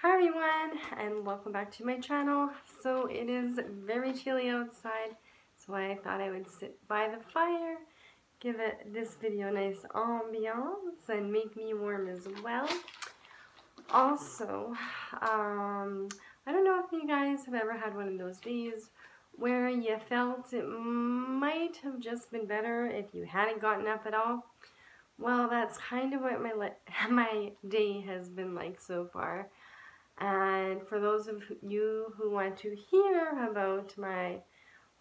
Hi everyone, and welcome back to my channel. So it is very chilly outside, so I thought I would sit by the fire, give this video a nice ambiance and make me warm as well. Also, I don't know if you guys have ever had one of those days where you felt it might have just been better if you hadn't gotten up at all. Well, that's kind of what my day has been like so far. And for those of you who want to hear about my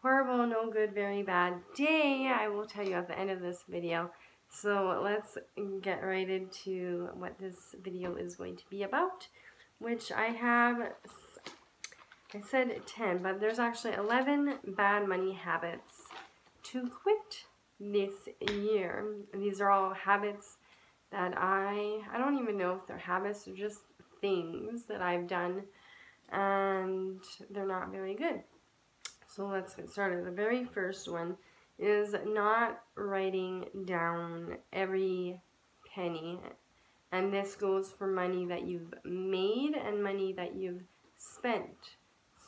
horrible, no good, very bad day, I will tell you at the end of this video. So let's get right into what this video is going to be about, which I said 10, but there's actually 11 bad money habits to quit this year. These are all habits that I don't even know if they're habits or just things that I've done, and they're not very good. So let's get started. The very first one is not writing down every penny, and this goes for money that you've made and money that you've spent.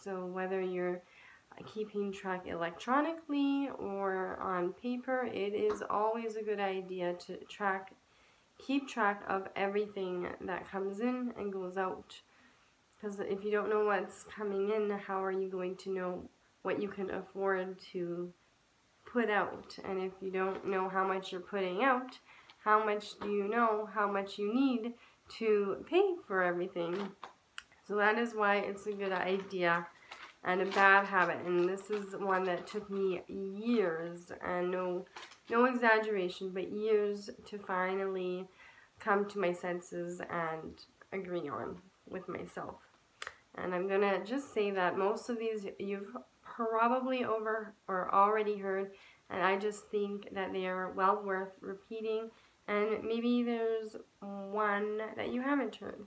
So whether you're keeping track electronically or on paper, it is always a good idea to keep track of everything that comes in and goes out. Because if you don't know what's coming in, how are you going to know what you can afford to put out? And if you don't know how much you're putting out, how much do you know how much you need to pay for everything? So that is why it's a good idea and a bad habit. And this is one that took me years, and no exaggeration, but years to finally come to my senses and agree on with myself. And I'm gonna just say that most of these you've probably already heard, and I just think that they are well worth repeating, and maybe there's one that you haven't heard.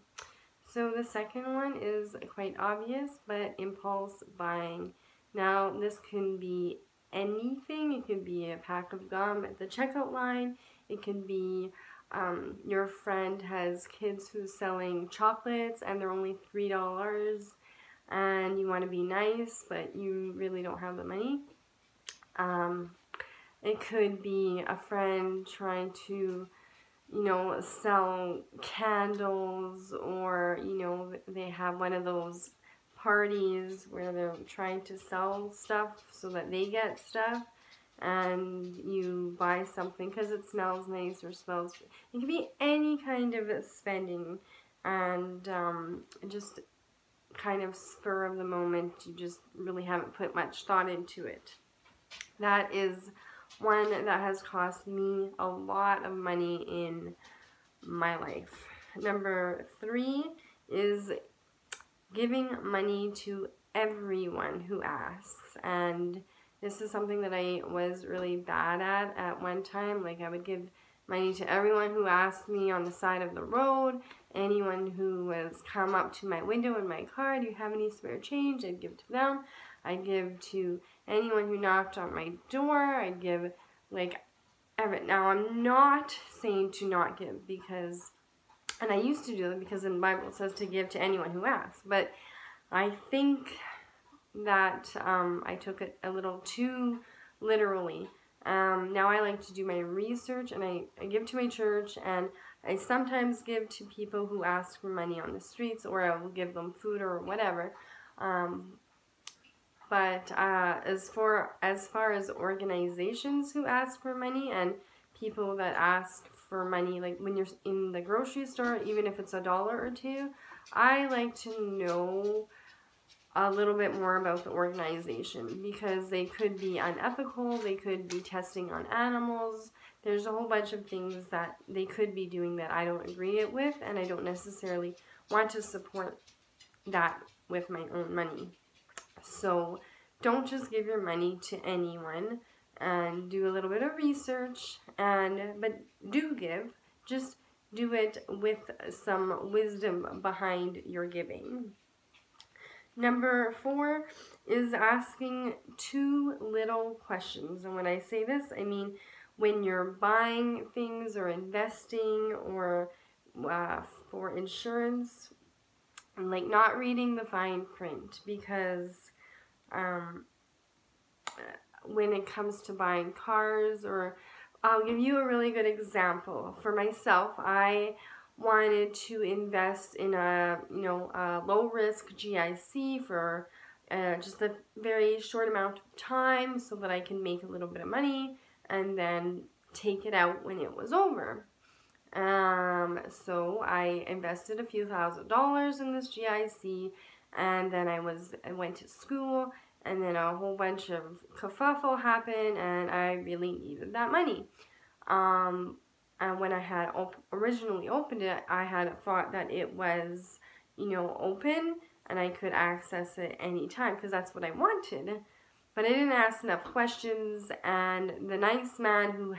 So the second one is quite obvious, but impulse buying. Now this can be anything. It could be a pack of gum at the checkout line. It could be your friend has kids who's selling chocolates and they're only $3, and you want to be nice but you really don't have the money. It could be a friend trying to sell candles, or they have one of those parties where they're trying to sell stuff so that they get stuff, and you buy something because it smells nice or smells. It can be any kind of spending, and just kind of spur of the moment. You just really haven't put much thought into it. That is one that has cost me a lot of money in my life. Number 3 is giving money to everyone who asks, and this is something that I was really bad at one time. Like, I would give money to everyone who asked me on the side of the road, anyone who was come up to my window in my car, do you have any spare change? I'd give to them. I'd give to anyone who knocked on my door. I'd give, like, now I'm not saying to not give, because, and I used to do it because in the Bible it says to give to anyone who asks, but I think that I took it a little too literally. Now I like to do my research, and I give to my church, and I sometimes give to people who ask for money on the streets, or I will give them food or whatever. But as far as organizations who ask for money and people that ask for money, like when you're in the grocery store, even if it's $1 or $2, I like to know a little bit more about the organization, because they could be unethical, they could be testing on animals. There's a whole bunch of things that they could be doing that I don't agree with, and I don't necessarily want to support that with my own money. So don't just give your money to anyone, and do a little bit of research, but do give. Just do it with some wisdom behind your giving. Number 4 is asking too little questions. And when I say this, I mean when you're buying things or investing or for insurance, like not reading the fine print, because when it comes to buying cars, or I'll give you a really good example. For myself, I wanted to invest in a low risk GIC for just a very short amount of time, so that I can make a little bit of money and then take it out when it was over. So I invested a few $1,000s in this GIC, and then I went to school, and then a whole bunch of kerfuffle happened, and I really needed that money. And when I had originally opened it, I had thought that it was, open, and I could access it anytime, because that's what I wanted. But I didn't ask enough questions, and the nice man who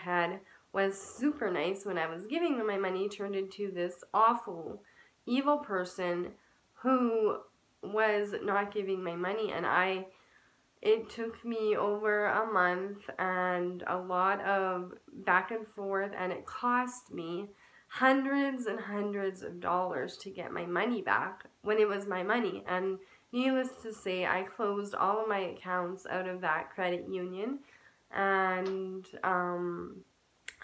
was super nice when I was giving them my money turned into this awful, evil person who was not giving my money. And it took me over a month and a lot of back and forth, and it cost me hundreds and hundreds of dollars to get my money back when it was my money. And needless to say, I closed all of my accounts out of that credit union, and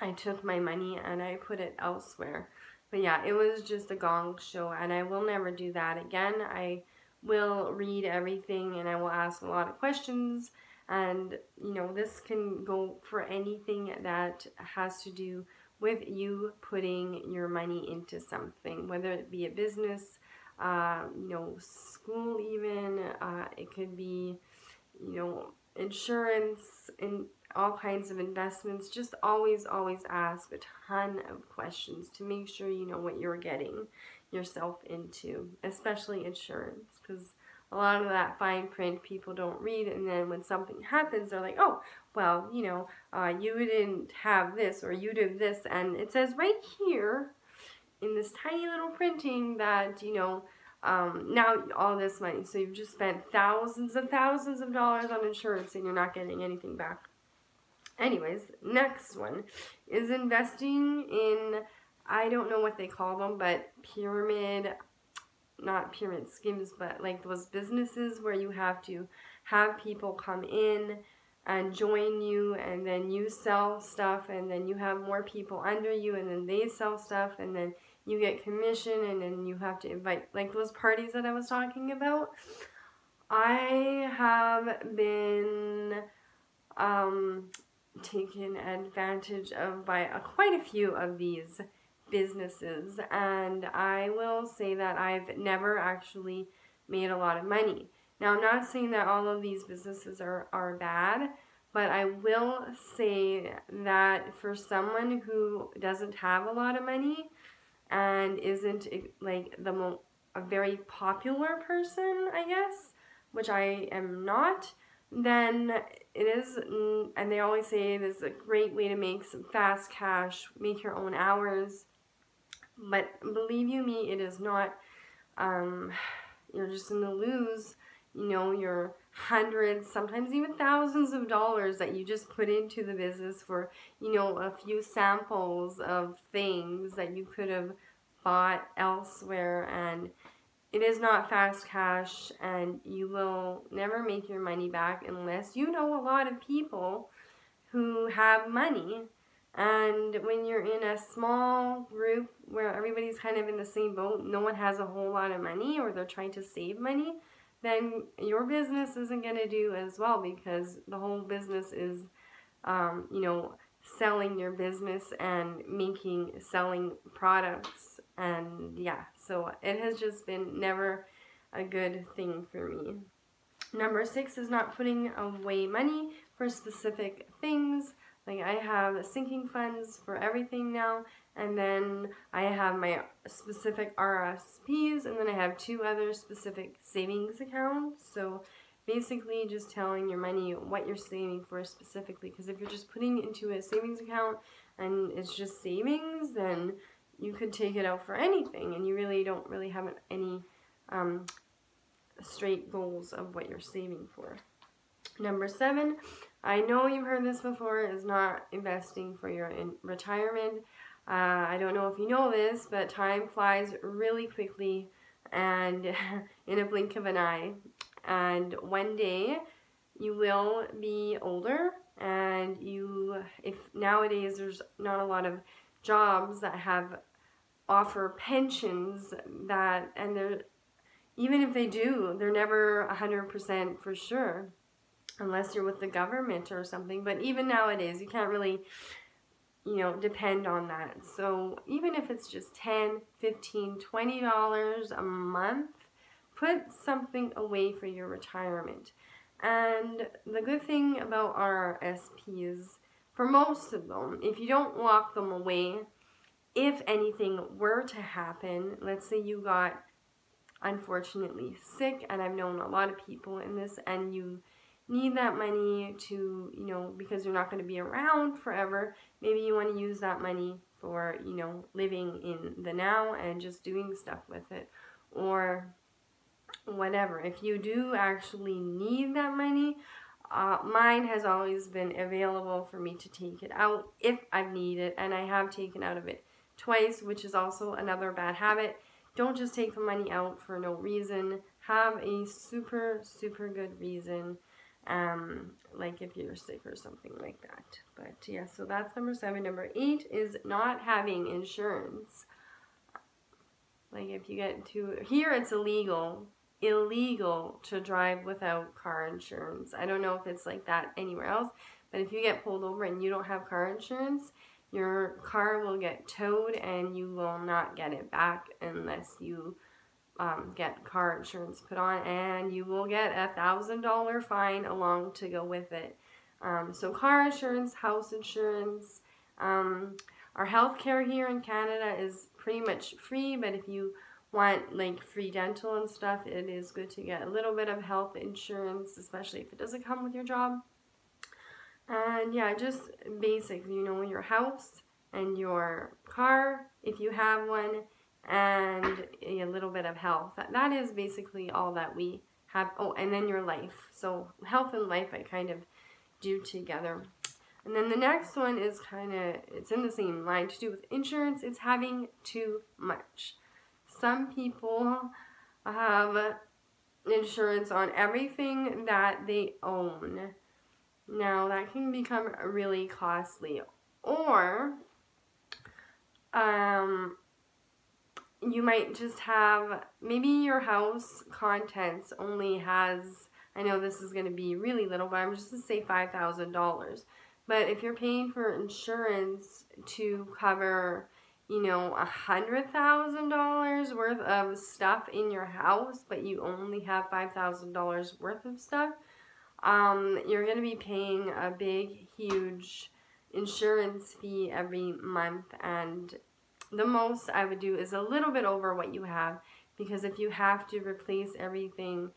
I took my money and I put it elsewhere. But yeah, it was just a gong show, and I will never do that again. I will read everything, and I will ask a lot of questions, and this can go for anything that has to do with you putting your money into something, whether it be a business, school even, it could be, insurance, and all kinds of investments. Just always ask a ton of questions to make sure you know what you're getting yourself into, especially insurance, because a lot of that fine print people don't read, and then when something happens, they're like, oh, well, you didn't have this, or you did this, and it says right here in this tiny little printing that, now all this money, so you've just spent thousands of dollars on insurance, and you're not getting anything back. Anyways, next one is investing in, I don't know what they call them, but not pyramid schemes, but like those businesses where you have to have people come in and join you, and then you sell stuff, and then you have more people under you, and then they sell stuff, and then you get commission, and then you have to invite, like those parties that I was talking about. I have been taken advantage of by quite a few of these businesses, and I will say that I've never actually made a lot of money. Now, I'm not saying that all of these businesses are bad, but I will say that for someone who doesn't have a lot of money and isn't like a very popular person, I guess, which I am not, then it is, and they always say it is a great way to make some fast cash, make your own hours. But believe you me, it is not. You're just going to lose, your hundreds, sometimes even thousands of dollars that you just put into the business for, a few samples of things that you could have bought elsewhere. And it is not fast cash, and you will never make your money back unless you know a lot of people who have money. And when you're in a small group where everybody's kind of in the same boat, no one has a whole lot of money, or they're trying to save money, then your business isn't going to do as well, because the whole business is, selling your business and selling products. And yeah, so it has just been never a good thing for me. Number 6 is not putting away money for specific things. Like, I have sinking funds for everything now, and then I have my specific RSPs, and then I have 2 other specific savings accounts. So basically just telling your money what you're saving for specifically, because if you're just putting it into a savings account and it's just savings, then you could take it out for anything, and you really don't have any straight goals of what you're saving for. Number 7, I know you've heard this before, is not investing for your retirement. I don't know if you know this, but time flies really quickly, and in a blink of an eye. And one day you will be older, and if nowadays there's not a lot of jobs that offer pensions, and even if they do, they're never 100% for sure, unless you're with the government or something. But even nowadays, you can't really, depend on that. So even if it's just $10, $15, $20 a month, put something away for your retirement. And the good thing about RRSPs, for most of them, if you don't lock them away, if anything were to happen, let's say you got unfortunately sick, and I've known a lot of people in this, and you need that money to, because you're not going to be around forever, maybe you want to use that money for, living in the now and just doing stuff with it, or whatever. If you do actually need that money, mine has always been available for me to take it out if I've needed it, and I have taken out of it twice, which is also another bad habit. Don't just take the money out for no reason. Have a super, super good reason, like if you're sick or something like that. But yeah, so that's number 7. Number 8 is not having insurance. Like if you get here, it's illegal to drive without car insurance. I don't know if it's like that anywhere else, but if you get pulled over and you don't have car insurance, your car will get towed and you will not get it back unless you get car insurance put on, and you will get a $1,000 fine along to go with it. So car insurance, house insurance, our health care here in Canada is pretty much free, but if you want like free dental and stuff, it is good to get a little bit of health insurance, especially if it doesn't come with your job. And yeah, just basic, your house and your car, if you have one, and a little bit of health. That is basically all that we have. Oh, and then your life. So health and life I kind of do together. And then the next one is it's in the same line to do with insurance. It's having too much. Some people have insurance on everything that they own. Now, that can become really costly. Or, you might just have, maybe your house contents only has, I know this is going to be really little, but I'm just going to say $5,000. But if you're paying for insurance to cover, $100,000 worth of stuff in your house, but you only have $5,000 worth of stuff, you're going to be paying a big, huge insurance fee every month. And the most I would do is a little bit over what you have, because if you have to replace everything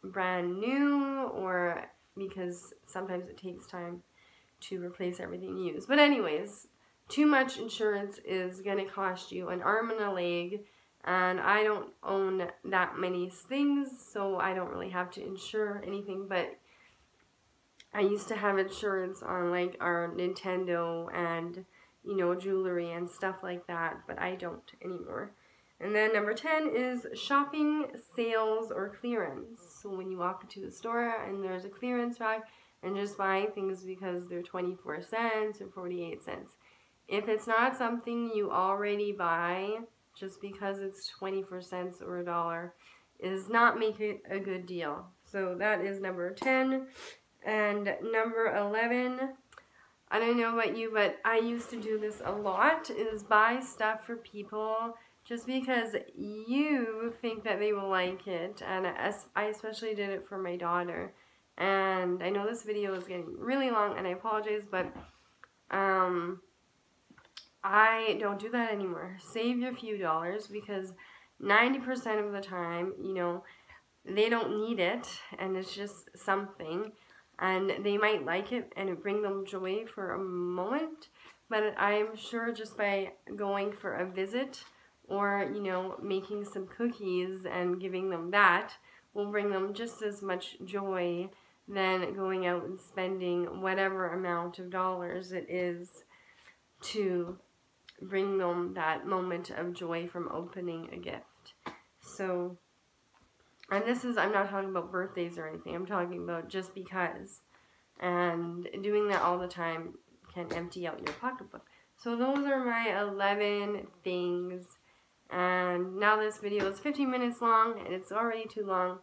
brand new, or because sometimes it takes time to replace everything used. But anyways, too much insurance is going to cost you an arm and a leg, and I don't own that many things, so I don't really have to insure anything. But I used to have insurance on like our Nintendo and jewelry and stuff like that, but I don't anymore. And then number 10 is shopping, sales, or clearance. So when you walk into the store and there's a clearance rack, and just buying things because they're 24 cents or 48 cents. If it's not something you already buy, just because it's 24 cents or $1, is not make it a good deal. So that is number 10. And number 11, I don't know about you, but I used to do this a lot, is buy stuff for people just because you think that they will like it. And I especially did it for my daughter. And I know this video is getting really long, and I apologize, but I don't do that anymore. Save your few dollars, because 90% of the time, they don't need it, and it's just something, and they might like it, and it bring them joy for a moment, but I'm sure just by going for a visit, or, making some cookies and giving them that, will bring them just as much joy than going out and spending whatever amount of dollars it is to bring them that moment of joy from opening a gift. So, and this is, I'm not talking about birthdays or anything. I'm talking about just because. And doing that all the time can empty out your pocketbook. So those are my 11 things. And now this video is 15 minutes long, and it's already too long.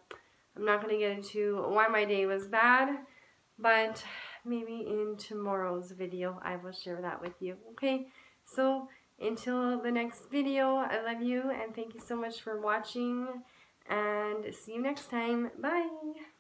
I'm not going to get into why my day was bad, but maybe in tomorrow's video I will share that with you. Okay, so until the next video, I love you and thank you so much for watching, and see you next time. Bye!